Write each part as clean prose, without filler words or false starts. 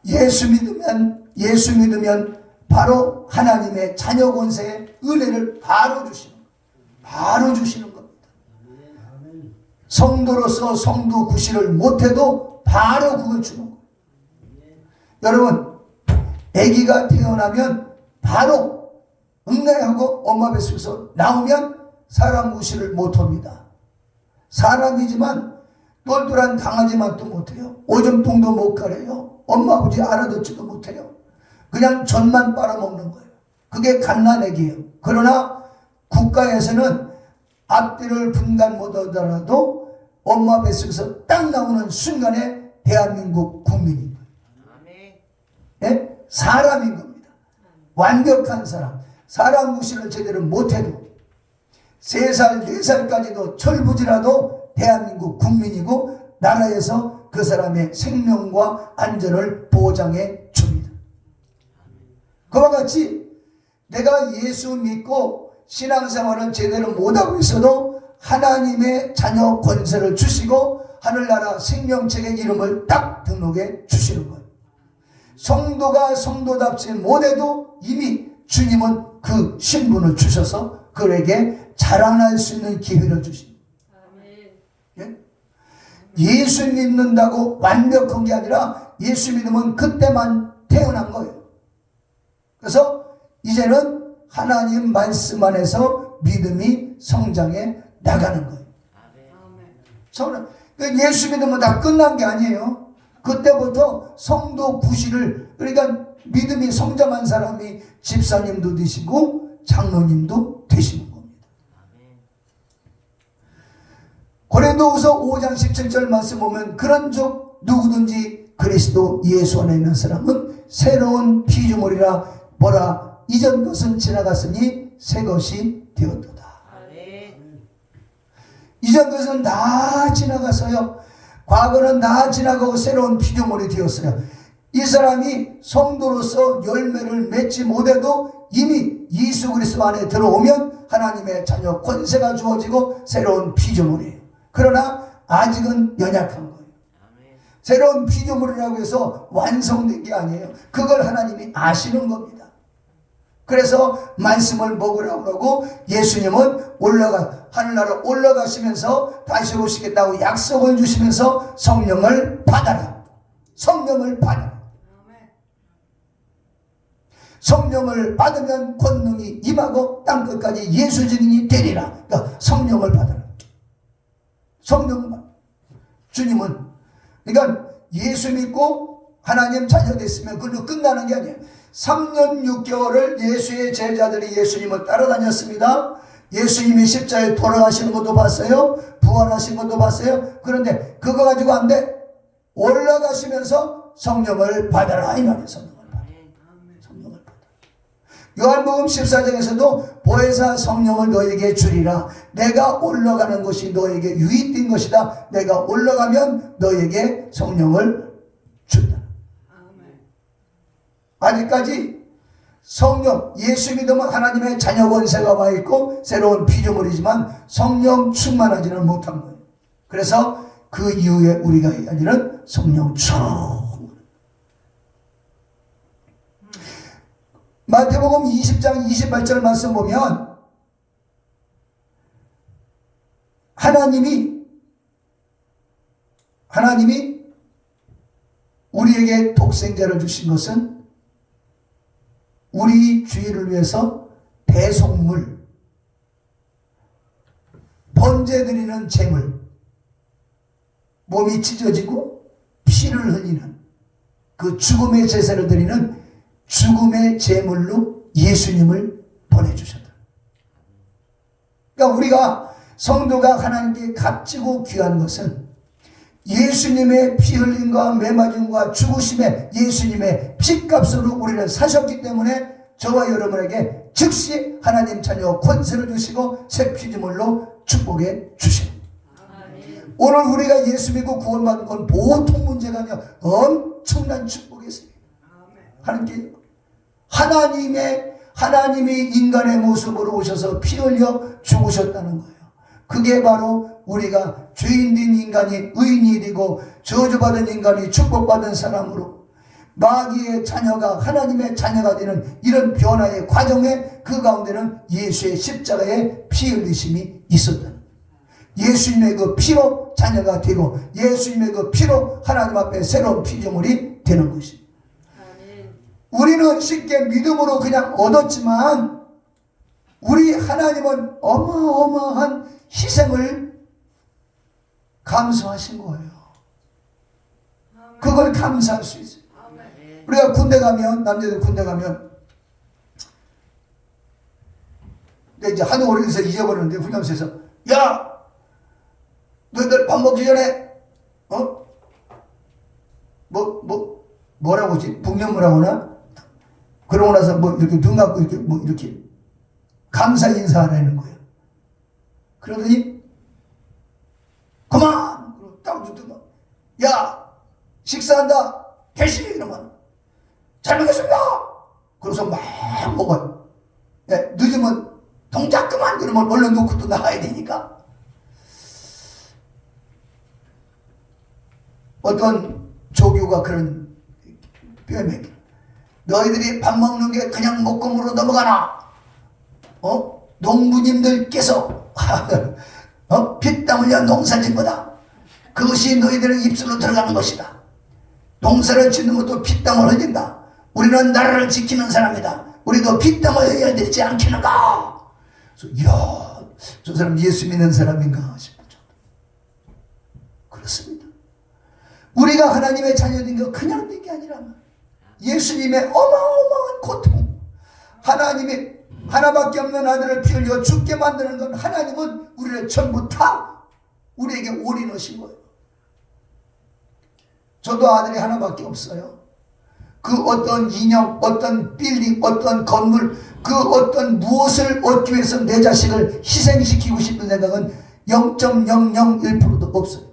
예수 믿으면 바로 하나님의 자녀 권세의 은혜를 바로 주시는 겁니다. 성도로서 성도 구실을 못해도 바로 그걸 주는 거예요. 여러분, 아기가 태어나면 바로 응가하고 엄마 뱃속에서 나오면 사람 구실을 못합니다. 사람이지만 똘똘한 강아지만 또 못해요. 오줌통도 못 가려요. 엄마 아버지 알아듣지도 못해요. 그냥 젖만 빨아먹는 거예요. 그게 갓난아기예요. 그러나 국가에서는 앞뒤를 분간 못하더라도 엄마 뱃속에서 딱 나오는 순간에 대한민국 국민인 거예요. 네? 사람인 겁니다. 완벽한 사람. 사람 구실을 제대로 못해도 3살, 4살까지도 철부지라도 대한민국 국민이고 나라에서 그 사람의 생명과 안전을 보장해 줍니다. 그와 같이 내가 예수 믿고 신앙생활을 제대로 못하고 있어도 하나님의 자녀 권세를 주시고 하늘나라 생명책의 이름을 딱 등록해 주시는 거예요. 성도가 성도답지 못해도 이미 주님은 그 신분을 주셔서 그에게 자랑할 수 있는 기회를 주십니다. 예? 예수 믿는다고 완벽한 게 아니라 예수 믿으면 그때만 태어난 거예요. 그래서 이제는 하나님 말씀 안에서 믿음이 성장해 나가는 거예요. 예수 믿으면 다 끝난 게 아니에요. 그때부터 성도 구실을, 그러니까 믿음이 성장한 사람이 집사님도 되시고 장로님도 되시는 겁니다. 고린도후서 5장 17절 말씀 보면 그런즉 누구든지 그리스도 예수 안에 있는 사람은 새로운 피조물이라 뭐라 이전 것은 지나갔으니 새 것이 되었도다. 이전 것은 다 지나갔어요. 과거는 다 지나가고 새로운 피조물이 되었어요. 이 사람이 성도로서 열매를 맺지 못해도 이미 예수 그리스도 안에 들어오면 하나님의 자녀 권세가 주어지고 새로운 피조물이에요. 그러나 아직은 연약한 거예요. 새로운 피조물이라고 해서 완성된 게 아니에요. 그걸 하나님이 아시는 겁니다. 그래서 말씀을 먹으라고 그러고 예수님은 하늘나라 올라가시면서 다시 오시겠다고 약속을 주시면서 성령을 받아라. 성령을 받아라. 성령을 받으면 권능이 임하고 땅끝까지 예수 증인이 되리라. 그러니까 성령을 받아라. 성령을 받아라. 주님은 그러니까 예수 믿고 하나님 자녀 됐으면 그걸로 끝나는 게 아니에요. 3년 6개월을 예수의 제자들이 예수님을 따라다녔습니다. 예수님이 십자가에 돌아가시는 것도 봤어요. 부활하신 것도 봤어요. 그런데 그거 가지고 안 돼. 올라가시면서 성령을 받아라 이 말이에요. 성령을 받아라. 요한복음 14장에서도 보혜사 성령을 너에게 주리라. 내가 올라가는 것이 너에게 유익된 것이다. 내가 올라가면 너에게 성령을 준다. 아직까지 성령, 예수 믿으면 하나님의 자녀 권세가 와 있고 새로운 피조물이지만 성령 충만하지는 못한 거예요. 그래서 그 이후에 우리가 해야 할 일은 성령 충만. 마태복음 20장 28절 말씀 보면 하나님이 우리에게 독생자를 주신 것은 우리 죄를 위해서 대속물, 번제드리는 제물, 몸이 찢어지고 피를 흘리는 그 죽음의 제사를 드리는 죽음의 제물로 예수님을 보내주셨다. 그러니까 우리가 성도가 하나님께 값지고 귀한 것은 예수님의 피 흘림과 매맞음과 죽으심에 예수님의 피값으로 우리를 사셨기 때문에 저와 여러분에게 즉시 하나님 자녀 권세를 주시고 새 피조물로 축복해 주십니다. 오늘 우리가 예수 믿고 구원받은 건 보통 문제가 아니라 엄청난 축복이었습니다. 하나님이 인간의 모습으로 오셔서 피 흘려 죽으셨다는 거예요. 그게 바로 우리가 죄인된 인간이 의인이 되고 저주받은 인간이 축복받은 사람으로 마귀의 자녀가 하나님의 자녀가 되는 이런 변화의 과정에 그 가운데는 예수의 십자가의 피 흘리심이 있었다. 예수님의 그 피로 자녀가 되고 예수님의 그 피로 하나님 앞에 새로운 피조물이 되는 것입니다. 우리는 쉽게 믿음으로 그냥 얻었지만 우리 하나님은 어마어마한 희생을 감수하신 거예요. 그걸 감사할 수 있어요. 우리가 군대 가면, 남자들 군대 가면, 근데 이제 하도 오래돼서 잊어버렸는데, 훈련소에서, 야! 너희들 밥 먹기 전에, 뭐라고 하지? 북면무라고 하나? 그러고 나서 뭐 이렇게 눈 감고 이렇게 이렇게 감사 인사하라는 거예요. 그러더니, 그만! 딱 주더니, 야! 식사한다! 개시! 이러면, 잘 먹겠습니다! 그래서 막 먹어요. 네, 늦으면 동작 그만! 그러면 얼른 놓고 또 나가야 되니까. 어떤 조교가 그런 표현을 너희들이 밥 먹는 게 그냥 먹금으로 넘어가나? 농부님들께서 피땀 흘려 농사 짓는 거다. 그것이 너희들의 입술로 들어가는 것이다. 농사를 짓는 것도 피땀을 흘린다. 우리는 나라를 지키는 사람이다. 우리도 피땀을 흘려야 되지 않겠는가? 그래서 이야, 저 사람 예수 믿는 사람인가 싶을 정도. 그렇습니다. 우리가 하나님의 자녀된 거 그냥 된 게 아니라 예수님의 어마어마한 고통, 하나님이 하나밖에 없는 아들을 피 흘려 죽게 만드는 건 하나님은 우리를 전부 다 우리에게 올인하신 거예요. 저도 아들이 하나밖에 없어요. 그 어떤 인형, 어떤 빌딩, 어떤 건물, 그 어떤 무엇을 얻기 위해서 내 자식을 희생시키고 싶은 생각은 0.001%도 없어요.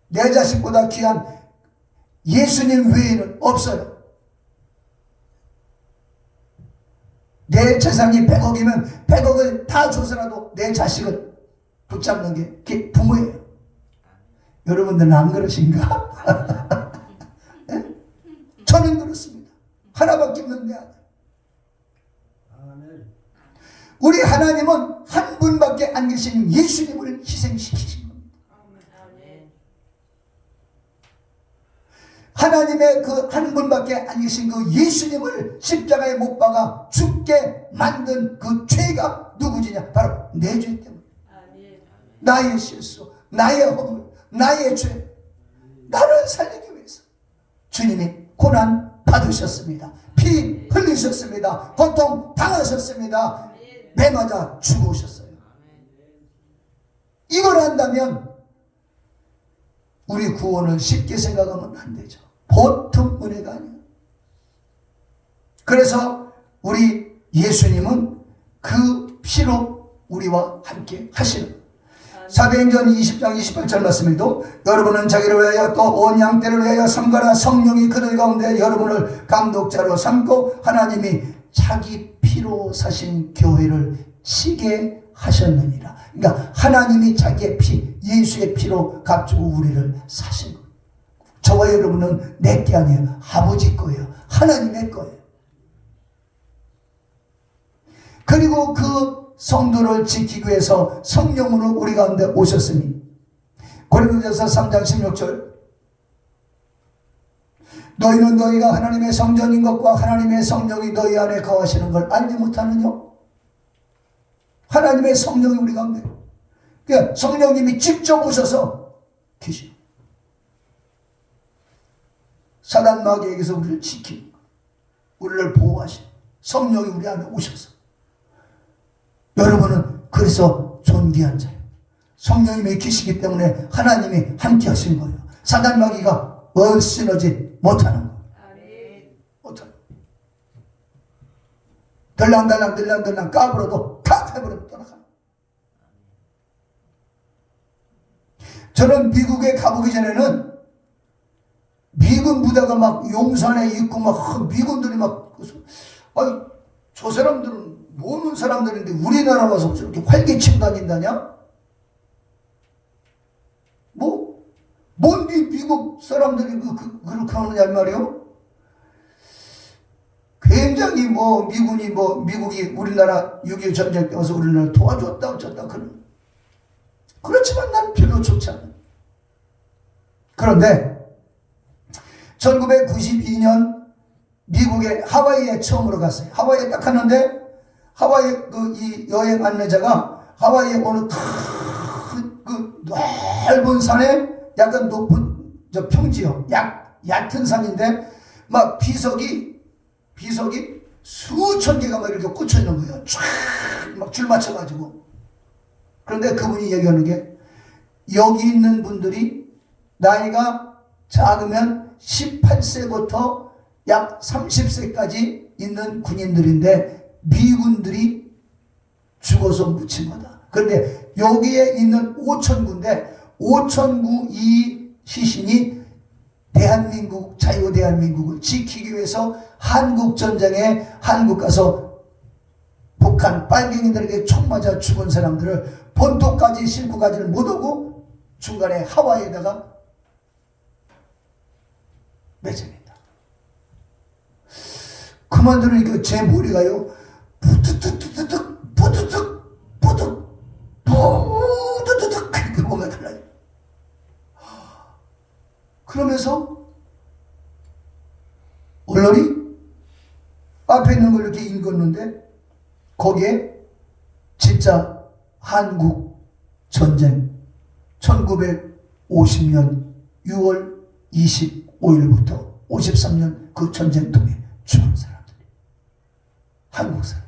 내 자식보다 귀한 예수님 외에는 없어요. 내 재산이 100억이면 100억을 다 줘서라도 내 자식을 붙잡는 게 그게 부모예요. 여러분들은 안 그러신가? 네? 저는 그렇습니다. 하나밖에 없는 내 아들. 우리 하나님은 한 분밖에 안 계신 예수님을 희생시키신 겁니다. 하나님의 그 한 분밖에 안 계신 그 예수님을 십자가에 못 박아 죽게 만든 그 죄가 누구지냐? 바로 내 죄 때문에. 나의 실수, 나의 허물, 나의 죄, 나를 살리기 위해서 주님이 고난 받으셨습니다. 피 흘리셨습니다. 고통 당하셨습니다. 매 맞아 죽으셨어요. 이걸 한다면 우리 구원을 쉽게 생각하면 안 되죠. 보통 은혜가 아니에요. 그래서 우리 예수님은 그 피로 우리와 함께 하시는 사도행전 20장 28절 말씀에도 여러분은 자기를 위하여 또 온 양떼를 위하여 삼가라. 성령이 그들 가운데 여러분을 감독자로 삼고 하나님이 자기 피로 사신 교회를 치게 하셨느니라. 그러니까 하나님이 자기의 피, 예수의 피로 값주고 우리를 사신 거예요. 저와 여러분은 내 게 아니에요. 아버지 거예요. 하나님의 거예요. 그리고 그 성도를 지키기 위해서 성령으로 우리 가운데 오셨으니 고린도전서 3장 16절 너희는 너희가 하나님의 성전인 것과 하나님의 성령이 너희 안에 거하시는 걸 알지 못하느냐? 하나님의 성령이 우리 가운데, 그러니까 성령님이 직접 오셔서 계시는 사단 마귀에게서 우리를 지키는, 우리를 보호하시는 성령이 우리 안에 오셔서, 여러분은 그래서 존귀한 자예요. 성령님이 계시기 때문에 하나님이 함께 하신 거예요. 사단 마귀가 얼씬하지 못하는 거예요. 못하는 거예요. 들랑들랑 까불어도 탁 해버리면 떠나가요. 저는 미국에 가보기 전에는 미군 부대가 막 용산에 있고 막 미군들이 막, 아니 저 사람들은 모르는 사람들인데 우리나라 와서 저렇게 활개치고 다닌다냐? 뭐 뭔데 미국 사람들이 그렇게 하느냐 말이요. 굉장히 미국이 우리나라 6.25 전쟁 때 와서 우리나라를 도와줬다 어쩌다 그렇지만 난 별로 좋지 않아. 그런데 1992년 미국의 하와이에 처음으로 갔어요. 하와이에 딱 갔는데 하와이 이 여행 안내자가 하와이에 어느 큰 넓은 산에 약간 높은 평지요. 얕은 산인데 막 비석이 수천 개가 막 이렇게 꽂혀 있는 거예요. 쫙 막 줄 맞춰가지고. 그런데 그분이 얘기하는 게 여기 있는 분들이 나이가 작으면 18세부터 약 30세까지 있는 군인들인데 미군들이 죽어서 묻힌 거다. 그런데 여기에 있는 5,000구인데 5,000구 이 시신이 대한민국, 자유대한민국을 지키기 위해서 한국전쟁에 한국 가서 북한 빨갱이들에게 총 맞아 죽은 사람들을 본토까지 싣고 가지를 못하고 중간에 하와이에다가 매장했다. 그만 들으니까 제 머리가요 부드득 그렇게 뭔가 달라요. 그러면서 언론이 앞에 있는 걸 이렇게 읽었는데 거기에 진짜 한국 전쟁 1950년 6월 25일부터 53년 그 전쟁통에 죽은 사람들이 한국 사람.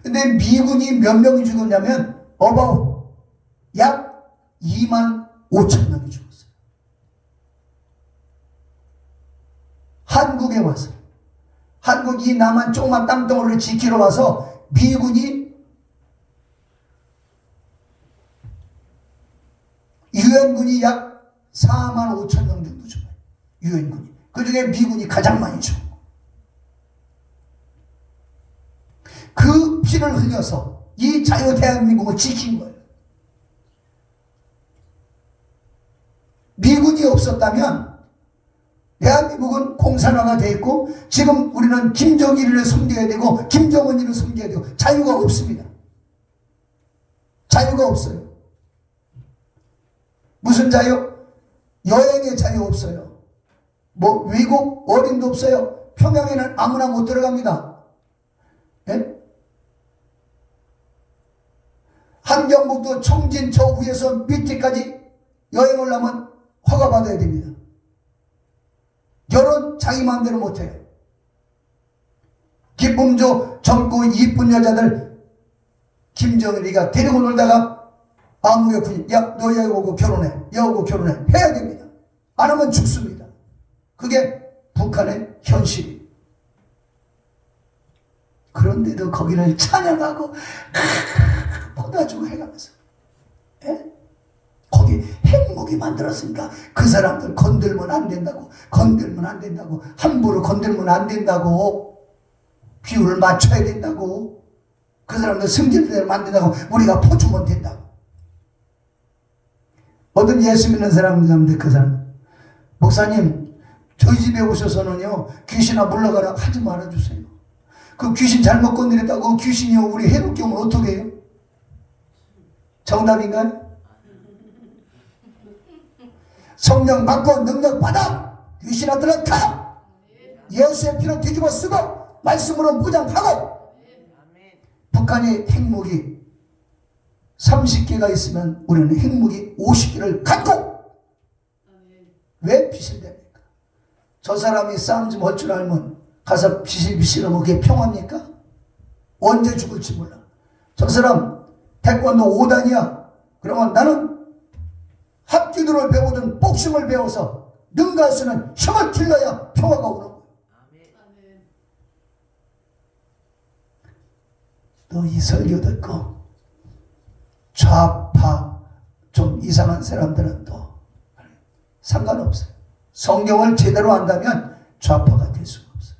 근데 미군이 몇 명이 죽었냐면 about 약 2만 5천 명이 죽었어요. 한국에 와서 한국이 남한 조그만 땅덩어리를 지키러 와서 미군이 유엔군이 약 4만 5천 명 정도 죽어요. 유엔군이. 그 중에 미군이 가장 많이 죽어. 그 피를 흘려서 이 자유대한민국을 지킨 거예요. 미군이 없었다면 대한민국은 공산화가 되어 있고 지금 우리는 김정일을 섬겨야 되고 김정은이를 섬겨야 되고 자유가 없습니다. 자유가 없어요. 무슨 자유? 여행의 자유 없어요. 외국 어린도 없어요. 평양에는 아무나 못 들어갑니다. 예? 함경북도 청진 저 위에서 밑에까지 여행을 하면 허가받아야 됩니다. 결혼 자기 마음대로 못해요. 기쁨조 젊고 이쁜 여자들 김정일이가 데리고 놀다가 아무개 군인 야 너 여하고 결혼해 여하고 결혼해 해야 됩니다. 안 하면 죽습니다. 그게 북한의 현실이. 그런데도 거기를 찬양하고 보다주고 해가면서 거기 핵무기 만들었으니까 그 사람들 건들면 안 된다고 함부로 건들면 안 된다고 비율을 맞춰야 된다고 그 사람들 승질대로 만든다고 우리가 포주면 된다고. 어떤 예수 믿는 사람들 그 사람 목사님 저희 집에 오셔서는요 귀신아 물러가라 하지 말아주세요. 그 귀신 잘못 건드렸다고 귀신이요 우리 해롭게 오면 어떻게 해요? 정답인가요? 성령 받고 능력 받아 귀신아 들어가 예수의 피로 뒤집어 쓰고 말씀으로 무장하고 북한이 핵무기 30개가 있으면 우리는 핵무기 50개를 갖고 왜 비실됩니까? 저 사람이 싸움 좀 할 줄 알면 가서 비실비실하면 그게 평화입니까? 언제 죽을지 몰라. 저 사람 태권도 5단이야. 그러면 나는 합기도를 배우든 복싱을 배워서 능가수는 힘을 길러야 평화가 오는 거야. 또 이 설교 듣고 좌파 좀 이상한 사람들은 또 상관없어요. 성경을 제대로 안다면 좌파가 될 수가 없어요.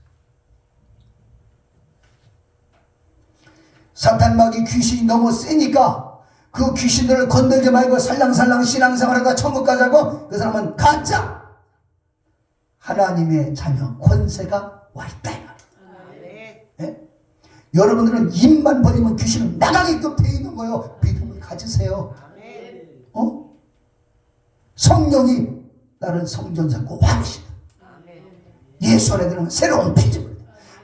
사탄마귀 귀신이 너무 세니까 그 귀신들을 건들지 말고 살랑살랑 신앙생활하다 천국 가자고, 그 사람은 가짜 하나님의 자녀 권세가 와 있다 이 말이에요. 네? 여러분들은 입만 벌리면 귀신은 나가게끔 되어 있는 거예요. 믿음을 가지세요. 성령이 나를 성전 삼고 왕이시다. 예수 안에 들으면 새로운 피조물.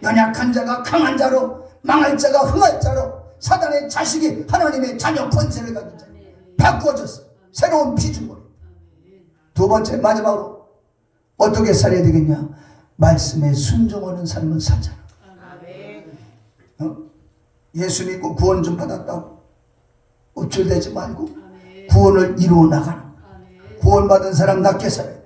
연약한 자가 강한 자로, 망할 자가 흥할 자로, 사단의 자식이 하나님의 자녀 권세를 가진 자 바꿔줬어. 새로운 피조물. 두 번째, 마지막으로 어떻게 살아야 되겠냐? 말씀에 순종하는 삶을 살잖아. 예수 믿고 구원 좀 받았다고 우쭐대지 말고 구원을 이루어 나가는, 구원받은 사람 낫게 살아요.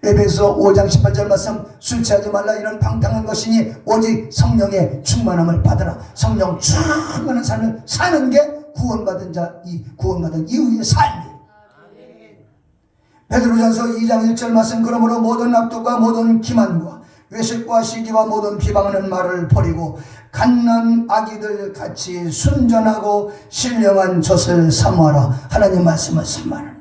에베소 5장 18절 말씀, 술 취하지 말라 이런 방탕한 것이니 오직 성령의 충만함을 받으라. 성령 충만한 삶을 사는 게 구원받은 자, 이 구원받은 이후의 삶이에요. 베드로전서 2장 1절 말씀, 그러므로 모든 압독과 모든 기만과 외식과 시기와 모든 비방하는 말을 버리고 갓난 아기들 같이 순전하고 신령한 젖을 사모하라. 하나님 말씀을 삼아라.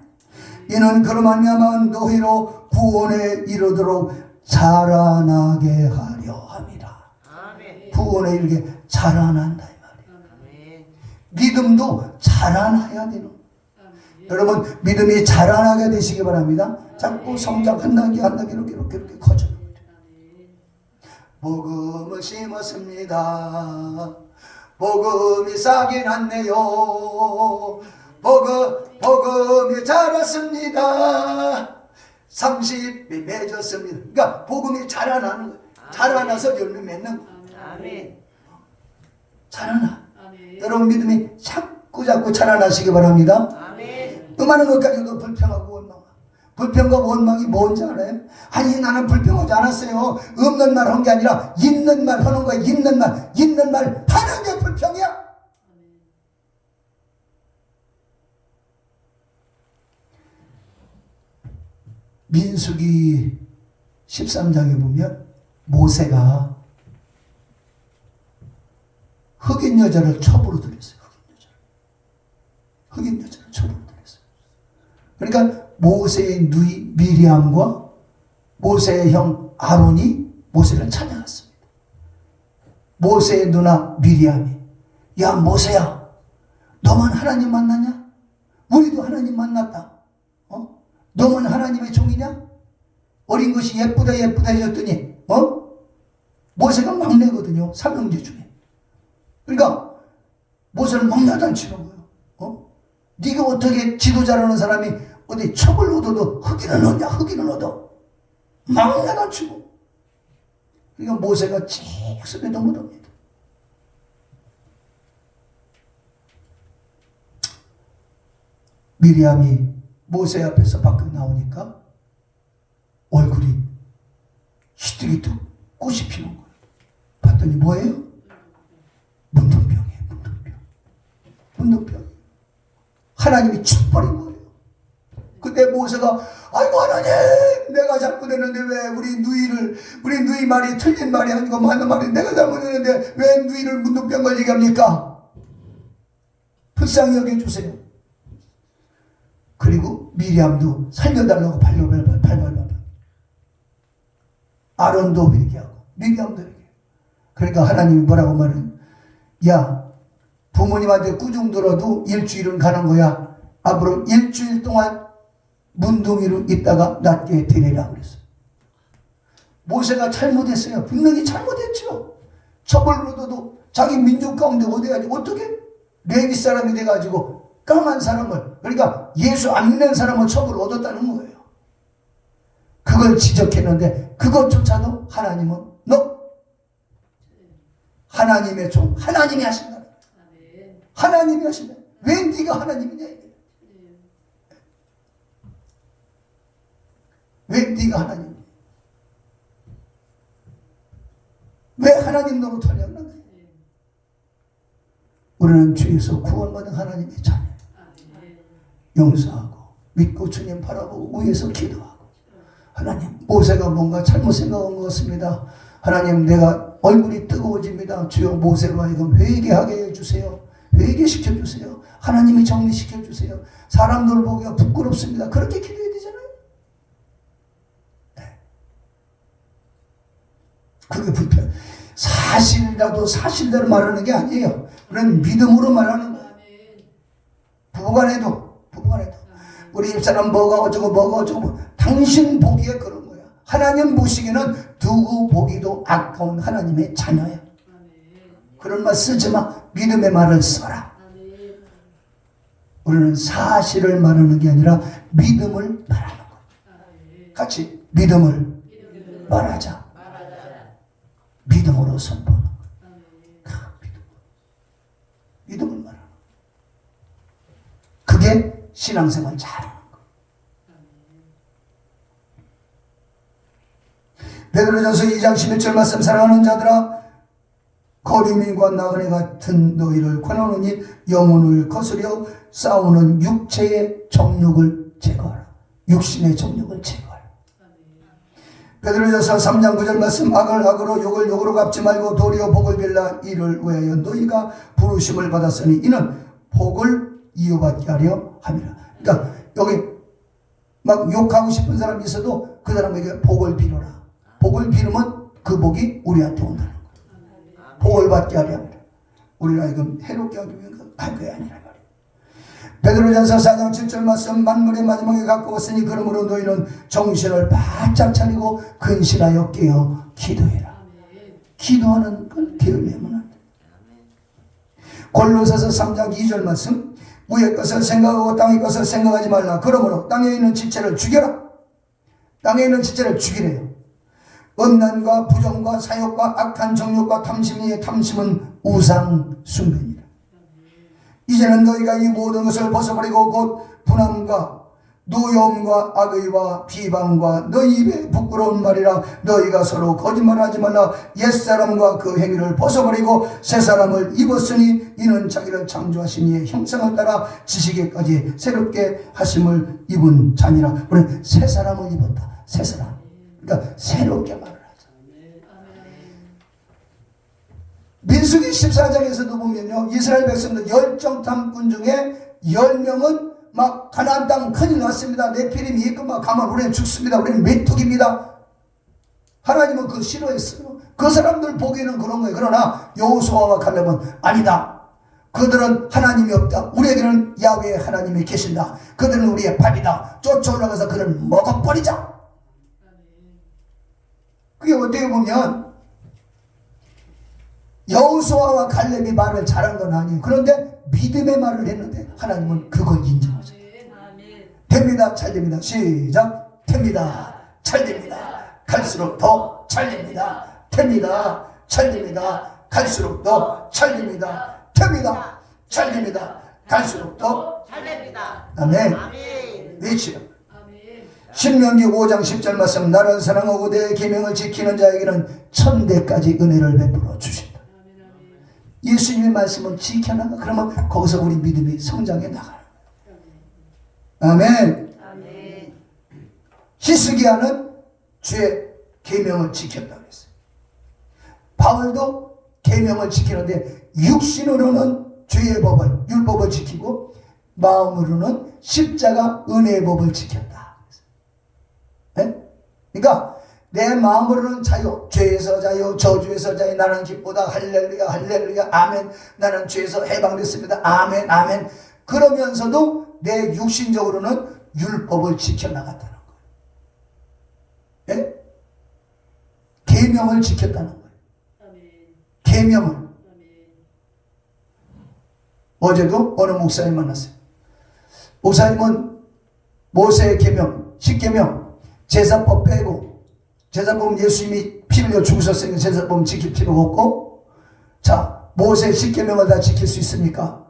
이는 그로 말미암아 너희로 구원에 이르도록 자라나게 하려 함이라. 구원에 이르게 자라난다 이 말이에요. 믿음도 자라나야 되는. 여러분 믿음이 자라나게 되시기 바랍니다. 자꾸 성장 한 단계 한 단계 이렇게 커져요. 복음을 심었습니다. 복음이 싹이 났네요. 복음이 자랐습니다. 30이 맺었습니다. 그러니까 복음이 자라나는 거예요. 자라나서 열매 맺는 거예요. 자라나. 여러분 믿음이 자꾸 자라나시기 바랍니다. 많은 것까지도 불평하고 원망. 불평과 원망이 뭔지 알아요? 아니 나는 불평하지 않았어요. 없는 말 한 게 아니라 있는 말 하는 거야. 있는 말 하는 게 불평이야. 민수기 13장에 보면 모세가 흑인 여자를 첩으로 들였어요. 흑인 여자를 첩으로 들였어요. 그러니까 모세의 누이 미리암과 모세의 형 아론이 모세를 찾아갔습니다. 모세의 누나 미리암이, 야 모세야, 너만 하나님 만났냐? 우리도 하나님 만났다. 너만 하나님의 종이냐? 어린 것이 예쁘다 해줬더니 모세가 막내거든요. 삼형제 중에. 그러니까 모세를 막내단치는 거예요. 네가 어떻게 지도자라는 사람이 어디 첩을 얻어도 흑인은 얻냐? 흑인은 얻어. 막내단치고. 그러니까 모세가 직선에 넘어갑니다. 미리암이 모세 앞에서 밖에 나오니까 얼굴이 희뜩희뜩 꽃이 피는 거예요. 봤더니 뭐예요? 문둥병이에요. 문둥병. 하나님이 쭉 버린 거예요. 그때 모세가 아이고 하나님 내가 잘못했는데 왜 우리 누이 말이 틀린 말이 아니고 맞는 말이 내가 잘못했는데 왜 누이를 문둥병 걸리게 합니까? 불쌍히 여겨주세요. 그리고 미리암도 살려달라고 발발발. 아론도 그렇게 하고 미리암도 이렇게. 그러니까 하나님이 뭐라고 말은, 야 부모님한테 꾸중 들어도 일주일은 가는 거야. 앞으로 일주일 동안 문둥이로 있다가 낫게 되리라 그랬어요. 모세가 잘못했어요. 분명히 잘못했죠. 첩을 얻어도 자기 민족 가운데 어디가지 어떻게 레위 사람이 돼가지고 까만 사람을, 그러니까 예수 안 믿는 사람을 첩을 얻었다는 거예요. 그걸 지적했는데 그것조차도 하나님은 너 하나님의 종, 하나님이 하신다. 하나님이 하신다. 왜 네가 하나님이냐 이게. 왜 네가 하나님? 왜 하나님 노릇하냐고. 우리는 주에서 구원받은 하나님의 자녀. 용서하고 믿고 주님 바라보고 위에서 기도하고. 하나님 모세가 뭔가 잘못 생각한 것 같습니다. 하나님 내가 얼굴이 뜨거워집니다. 주여 모세로 하여금 회개하게 해주세요. 회개시켜주세요. 하나님이 정리시켜주세요. 사람들 보기가 부끄럽습니다. 그렇게 기도해야 되잖아요. 네. 그게 불편. 사실이라도 사실대로 말하는 게 아니에요. 그런 믿음으로 말하는 거예요. 부부간에도 우리 집사람 뭐가 어쩌고 당신 보기에 그런 거야. 하나님 보시기에는 누구 보기도 아까운 하나님의 자녀야. 그런 말 쓰지 마. 믿음의 말을 써라. 우리는 사실을 말하는 게 아니라 믿음을 말하는 거야. 같이 믿음을 말하자. 믿음으로 선포하는 거야. 믿음을 말하는 거야. 그게 신앙생활 잘하는 거야. 베드로전서 2장 11절 말씀, 사랑하는 자들아 거류민과 나그네 같은 너희를 권하노니 영혼을 거스려 싸우는 육체의 정욕을 제거하라. 육신의 정욕을 제거하라. 베드로전서 3장 9절 말씀, 악을 악으로 욕을 욕으로 갚지 말고 도리어 복을 빌라. 이를 위하여 너희가 부르심을 받았으니 이는 복을 이어받게 하려 함이라. 그러니까 여기 막 욕하고 싶은 사람이 있어도 그 사람에게 복을 빌어라. 복을 빌으면 그 복이 우리한테 온다는 거예요. 복을 받게 하려 합니다. 우리가 이건 해롭게 하기 위한 그게 아니라 말이에요. 베드로전서 4장 7절 말씀, 만물의 마지막에 가까웠으니 그러므로 너희는 정신을 바짝 차리고 근실하여 깨어 기도해라. 기도하는 건 게을리하면 안 돼. 골로새서 3장 2절 말씀, 위의 것을 생각하고 땅의 것을 생각하지 말라. 그러므로 땅에 있는 지체를 죽여라. 땅에 있는 지체를 죽이래요. 음란과 부정과 사욕과 악한 정욕과 탐심이에 탐심은 우상 숭배니라. 이제는 너희가 이 모든 것을 벗어버리고 곧 분함과 노여움과 악의와 비방과 너희 입에 부끄러운 말이라. 너희가 서로 거짓말하지 말라. 옛사람과 그 행위를 벗어버리고 새사람을 입었으니 이는 자기를 창조하신 이의 형상을 따라 지식에까지 새롭게 하심을 입은 자니라. 우리는 새사람을 입었다. 새사람. 그러니까 새롭게 말을 하자. 민수기 14장에서도 보면요, 이스라엘 백성들 열정탐꾼 중에 10명은 막 가나안 땅 큰일 났습니다. 네피림이 있고 막 가면 우리는 죽습니다. 우리는 메뚜기입니다. 하나님은 그거 싫어했어요. 그 사람들 보기에는 그런 거예요. 그러나 여호수아와 갈렙은 아니다. 그들은 하나님이 없다. 우리에게는 야훼 하나님이 계신다. 그들은 우리의 밥이다. 쫓아 올라가서 그를 먹어버리자. 그게 어떻게 보면 여호수아와 갈렙이 말을 잘한 건 아니에요. 그런데 믿음의 말을 했는데 하나님은 그걸 인정하죠. 됩니다. 잘 됩니다. 시작. 됩니다. 잘 됩니다. 갈수록 더 잘 됩니다. 됩니다. 잘 됩니다. 갈수록 더 잘 됩니다. 됩니다. 잘 됩니다. 갈수록 더 잘 됩니다. 아멘. 외치요. 신명기 5장 10절 말씀, 나를 사랑하고 내 계명을 지키는 자에게는 천대까지 은혜를 베풀어 주신다. 예수님의 말씀을 지켜나가. 그러면 거기서 우리 믿음이 성장해 나가는 거예요. 아멘. 히스기야는 주의 계명을 지켰다고 했어요. 바울도 계명을 지키는데 육신으로는 죄의 법을, 율법을 지키고 마음으로는 십자가 은혜의 법을 지켰다. 네? 그러니까 내 마음으로는 자유, 죄에서 자유, 저주에서 자유, 나는 기쁘다, 할렐루야, 할렐루야, 아멘. 나는 죄에서 해방됐습니다, 아멘, 아멘. 그러면서도 내 육신적으로는 율법을 지켜나갔다는 거예요. 네? 계명을 지켰다는 거예요. 계명을. 어제도 어느 목사님 만났어요. 목사님은 모세의 계명, 10계명, 제사법 빼고, 제사법은 예수님이 피 흘려 죽으셨으니까 제사법은 지킬 필요가 없고, 자, 모세 10계명을 다 지킬 수 있습니까?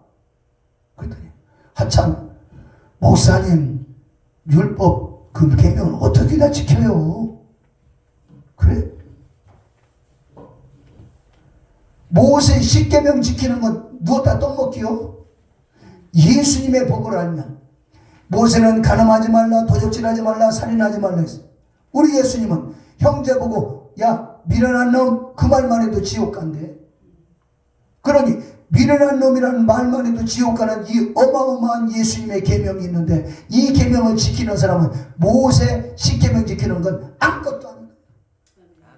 그랬더니 한참, 목사님 율법 그 계명을 어떻게 다 지켜요? 그래? 모세 10계명 지키는 건 누웠다 떡먹기요? 예수님의 복을 알면, 모세는 간음하지 말라, 도적질하지 말라, 살인하지 말라 했어요. 우리 예수님은 형제 보고 야 미련한 놈 그 말만 해도 지옥 간대. 그러니 미련한 놈이라는 말만 해도 지옥 가는 이 어마어마한 예수님의 계명이 있는데, 이 계명을 지키는 사람은 모세 10계명 지키는 건 아무것도 아닙니다.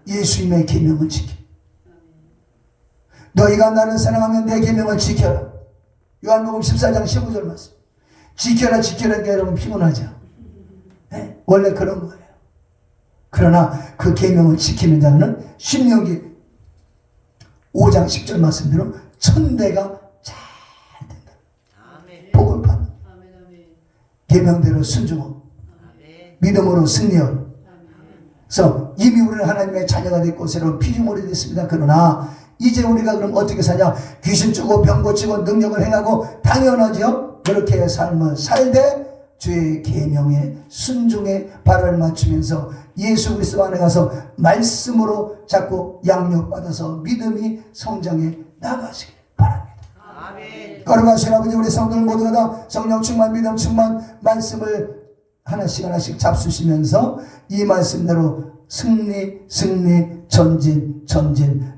예수님의 계명을 지키. 너희가 나를 사랑하면 내 계명을 지켜라. 요한복음 14장 15절 말씀. 지켜라 지켜라 여러분 피곤하죠. 네? 원래 그런 거예요. 그러나 그 계명을 지키는 자는 신명기 5장 10절 말씀대로 천대가 잘 된다. 복을 받는. 계명대로 순종하고 믿음으로 승리하고. 그래서 이미 우리는 하나님의 자녀가 됐고 새로운 피조물이 됐습니다. 그러나 이제 우리가 그럼 어떻게 사냐? 귀신 쫓고 병 고치고 능력을 행하고 당연하죠. 그렇게 삶을 살되 주의 계명에 순종에 발을 맞추면서 예수 그리스도 안에 가서 말씀으로 자꾸 양육받아서 믿음이 성장해 나가시길 바랍니다. 거룩하신 아버지, 우리 성도들 모두가 다 성령 충만 믿음 충만 말씀을 하나씩 잡수시면서 이 말씀대로 승리 전진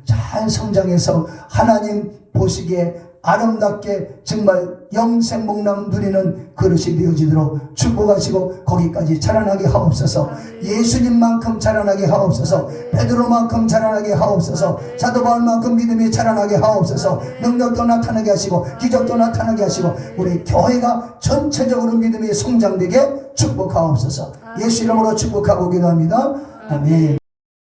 잘 성장해서 하나님 보시기에 아름답게 정말 영생복락 누리는 그릇이 되어지도록 축복하시고 거기까지 자라나게 하옵소서. 예수님만큼 자라나게 하옵소서. 베드로만큼 자라나게 하옵소서. 사도 바울만큼 믿음이 자라나게 하옵소서. 능력도 나타나게 하시고 기적도 나타나게 하시고 우리 교회가 전체적으로 믿음이 성장되게 축복하옵소서. 예수 이름으로 축복하고 기도합니다. 아멘.